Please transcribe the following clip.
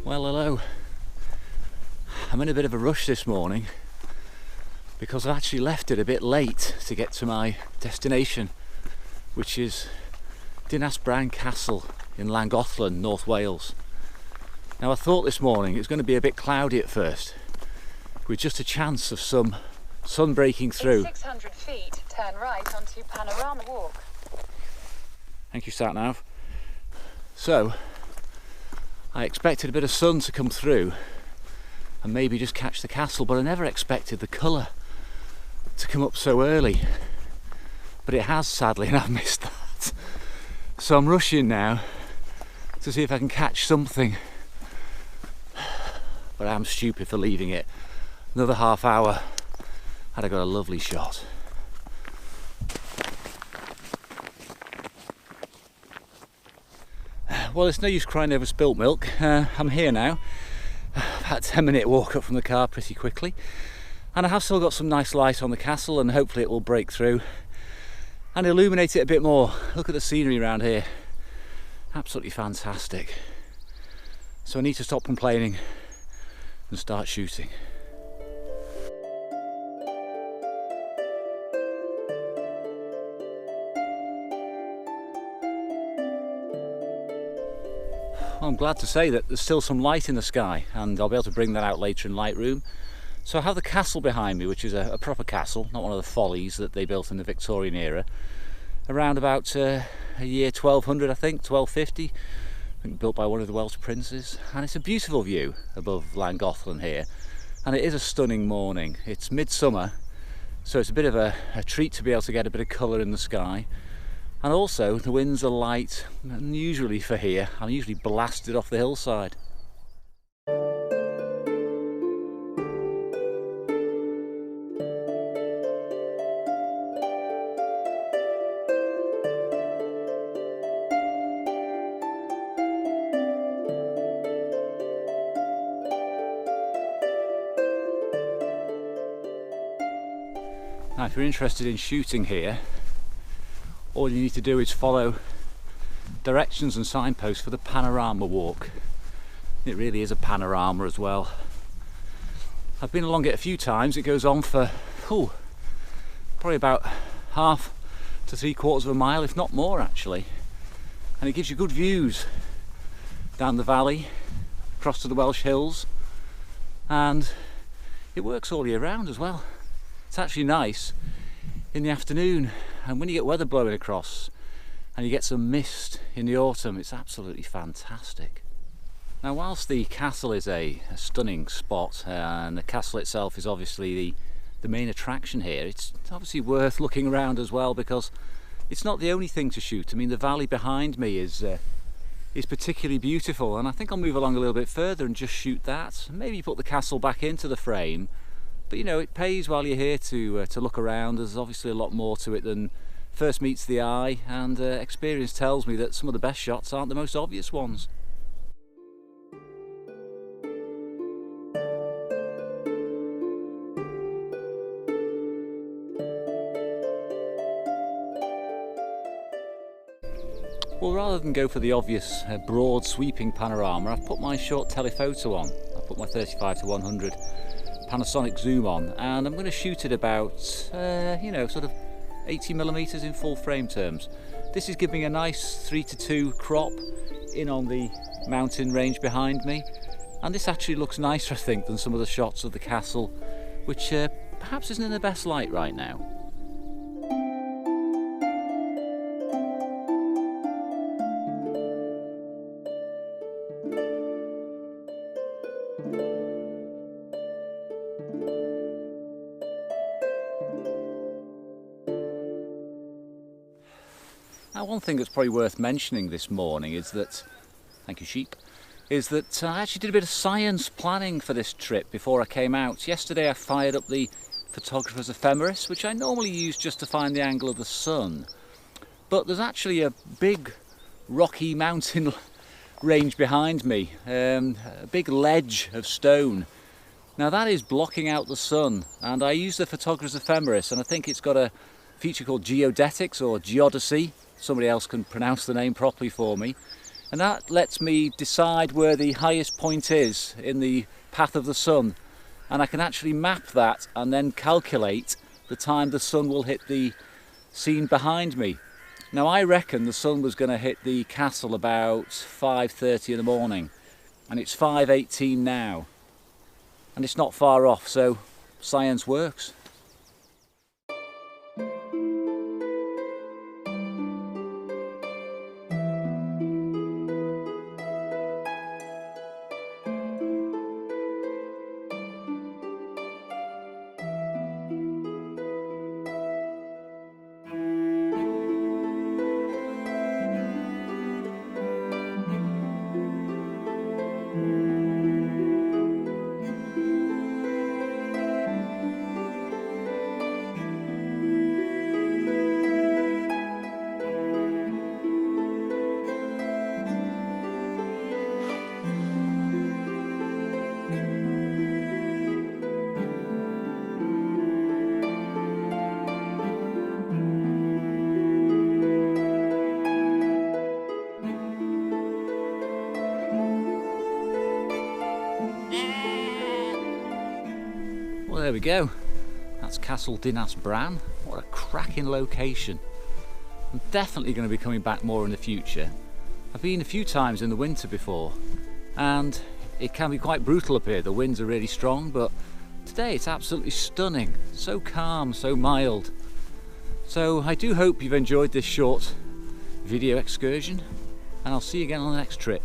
Well, hello. I'm in a bit of a rush this morning because I've actually left it a bit late to get to my destination, which is Dinas Bran Castle in Llangollen, North Wales. Now, I thought this morning it was going to be a bit cloudy at first, with just a chance of some sun breaking through. In 600 feet, turn right onto Panorama Walk. Thank you, sat nav. So, I expected a bit of sun to come through and maybe just catch the castle, but I never expected the colour to come up so early. But it has, sadly, and I've missed that. So I'm rushing now to see if I can catch something. But I'm stupid for leaving it. Another half hour and I got a lovely shot. Well, it's no use crying over spilt milk. I'm here now. About a 10-minute walk up from the car pretty quickly. And I have still got some nice light on the castle, and hopefully it will break through and illuminate it a bit more. Look at the scenery around here. Absolutely fantastic. So I need to stop complaining and start shooting. I'm glad to say that there's still some light in the sky, and I'll be able to bring that out later in Lightroom. So I have the castle behind me, which is a proper castle, not one of the follies that they built in the Victorian era. Around about a year 1200, I think, 1250. I think built by one of the Welsh princes. And it's a beautiful view above Llangollen here. And it is a stunning morning. It's midsummer, so it's a bit of a treat to be able to get a bit of colour in the sky. And also, the winds are light, and usually for here, I'm usually blasted off the hillside. Now, if you're interested in shooting here, all you need to do is follow directions and signposts for the panorama walk. It really is a panorama as well. I've been along it a few times. It goes on for probably about half to 3/4 of a mile, if not more actually. And it gives you good views down the valley, across to the Welsh hills, and it works all year round as well. It's actually nice in the afternoon, and when you get weather blowing across and you get some mist in the autumn, it's absolutely fantastic. Now, whilst the castle is a stunning spot, and the castle itself is obviously the main attraction here, it's obviously worth looking around as well, because it's not the only thing to shoot. I mean, the valley behind me is particularly beautiful, and I think I'll move along a little bit further and just shoot that. Maybe put the castle back into the frame. But you know, it pays while you're here to look around. There's obviously a lot more to it than first meets the eye, and experience tells me that some of the best shots aren't the most obvious ones. Well, rather than go for the obvious broad sweeping panorama, I've put my short telephoto on. I've put my 35-100 Panasonic zoom on, and I'm going to shoot it about sort of 80mm in full frame terms. This is giving a nice 3:2 crop in on the mountain range behind me, and this actually looks nicer, I think, than some of the shots of the castle, which perhaps isn't in the best light right now. Now, one thing that's probably worth mentioning this morning is that, thank you sheep, is that I actually did a bit of science planning for this trip before I came out. Yesterday I fired up the photographer's ephemeris, which I normally use just to find the angle of the sun. But there's actually a big rocky mountain range behind me, a big ledge of stone. Now that is blocking out the sun, and I use the photographer's ephemeris, and I think it's got a feature called geodetics or geodesy. Somebody else can pronounce the name properly for me. and that lets me decide where the highest point is in the path of the sun, and I can actually map that and then calculate the time the sun will hit the scene behind me. Now I reckon the sun was going to hit the castle about 5:30 in the morning, and it's 5:18 now, and it's not far off, so science works. Well, there we go. That's Castle Dinas Bran. What a cracking location. I'm definitely going to be coming back more in the future. I've been a few times in the winter before, and it can be quite brutal up here. The winds are really strong, but today it's absolutely stunning. So calm, so mild. So I do hope you've enjoyed this short video excursion, and I'll see you again on the next trip.